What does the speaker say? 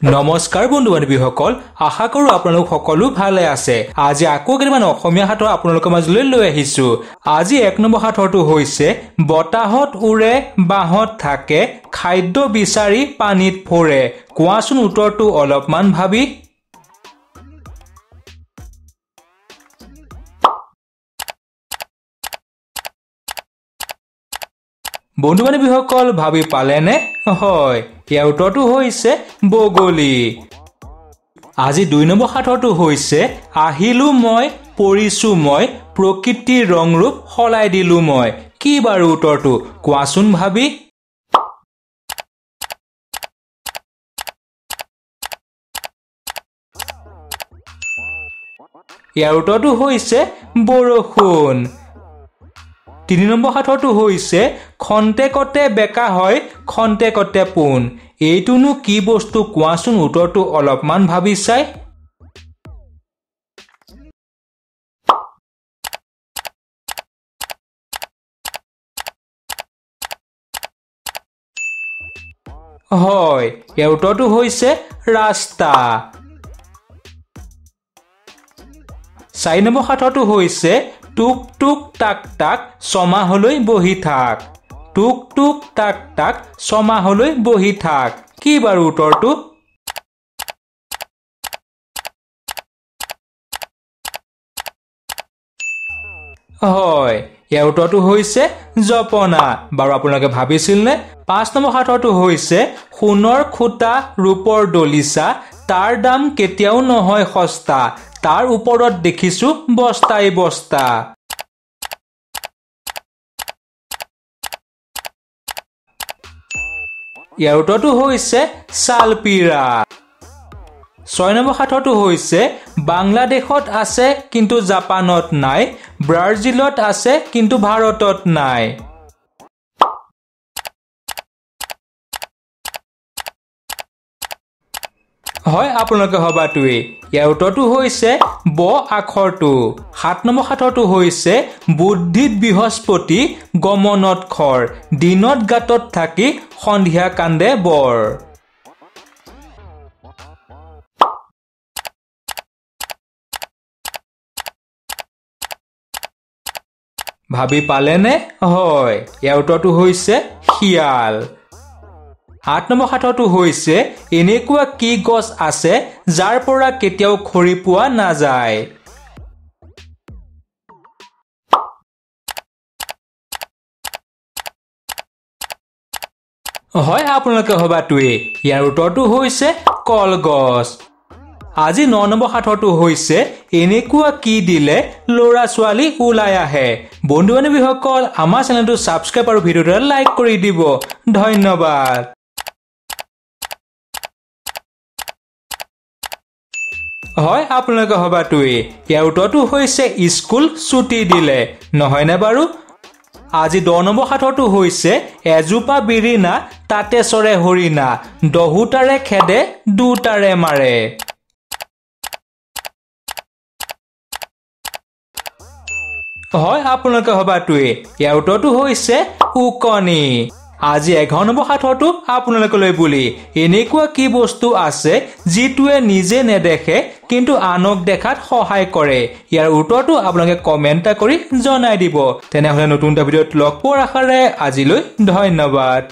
নমস্কাৰ বন্ধু বান্ধৱীসকল, আশা কৰো আপোনালোক সকলো ভালে আছে। আজি আকৌ কেইটামান অসমীয়া সাঁথৰ আপোনালোকৰ মাজলৈ লৈ আহিছো। আজি 1 নম্বৰ সাঁথৰটো হৈছে বতাহত উৰে বাহত থাকে খাদ্য বিচাৰি পানীত ফৰে। কোৱাচোন উত্তৰটো অলপমান ভাবি। বন্ধু বান্ধৱীসকল ভাবি পালেনে? হয়, ইয়াৰ উত্তৰটো হৈছে বগলী। আজি 2 নম্বৰ সাঁথৰটো হৈছে আহিলো মই পৰিছো মই প্ৰকৃতিৰ ৰং ৰূপ সলাই দিলো মই। কি বাৰু উত্তৰটো কোৱাচোন ভাবি। ইয়াৰ উত্তৰটো হৈছে বৰষুণ। 3 নম্বৰ সাঁথৰটো হৈছে খন্তেকতে বেকা হয় খন্তেকতে পোন। এইটোনো কি বস্তু কোৱাচোন উত্তৰটো অলপমান ভাবি চাই। হয়, ইয়াৰ উত্তৰটো হৈছে ৰাস্তা। 4 নম্বৰ সাঁথৰটো হৈছে টুক টুক টাক টাক ছমাহলৈ বহি থাক। টুক টুক টাক টাক ছমাহলৈ বহি থাক। কি বাৰু উত্তৰটো? হয়, ইয়াৰ উত্তৰটো হৈছে জপনা। বাৰু আপোনালোকে ভাবিছিলনে? 5 নম্বৰ সাঁথৰটো হৈছে সোণৰ খুটা ৰূপৰ দলিচা তাৰ দাম কেতিয়াও নহয় সস্তা তাৰ ওপৰত দেখিছো বস্তাই বস্তা। ইয়াৰ উত্তৰটো হৈছে চালপিৰা। 6 নম্বৰ সাঁথৰটো হৈছে বাংলাদেশত আছে কিন্তু জাপানত নাই, ব্ৰাজিলত আছে কিন্তু ভাৰতত নাই। হয়, আপোনালোকে হবাটোৱে। ইয়াৰ উত্তৰটো হৈছে ব আখৰটো। 7 নম্বৰ সাঁথৰটো হৈছে বুদ্ধিত বৃহস্পতি গমনত খৰ দিনত গাতত থাকি সন্ধিয়া কান্দে বৰ। ভাবি পালেনে? হয়, ইয়াৰ উত্তৰটো হৈছে শিয়াল। 8 নম্বৰ সাঁথৰটো হৈছে এনেকুৱা কি গছ আছে যাৰ পৰা কেতিয়াও খৰি পোৱা নাযায়। হয়, আপোনালোকে হবাটোৱে। ইয়াৰ উত্তৰটো হৈছে কলগছ। আজি 9 নম্বৰ সাঁথৰটো হৈছে এনেকুৱা কি দিলে ল'ৰা ছোৱালী ওলাই আহে। বন্ধু বান্ধৱীসকল আমাৰ চেনেলটো ছাবস্ক্ৰাইব আৰু ভিডিঅ'টো লাইক কৰি দিব। ধন্যবাদ। হয়, আপোনালোকে হবাটোৱে। ইয়াৰ উত্তৰটো হৈছে স্কুল ছুটি দিলে। নহয়নে বাৰু? আজি 10 নম্বৰ সাঁথৰটো হৈছে এজোপা বিৰিণা তাতে চৰে হৰিণা দহুতাৰে খেদে দুটাৰে মাৰে। হয়, আপোনালোকে হবাটোৱে। ইয়াৰ উত্তৰটো হৈছে উকনি। আজি 11 নম্বৰ সাঁথৰটো আপোনালোকলৈ বুলি এনেকুৱা কি বস্তু আছে যিটোৱে নিজে নেদেখে কিন্তু আনক দেখাত সহায় কৰে। ইয়াৰ উত্তৰটো আপোনালোকে কমেন্ট কৰি জনাই দিব। তেনেহলে নতুন এটা ভিডিঅ'ত লগ পোৱাৰ আশাৰে আজিলৈ ধন্যবাদ।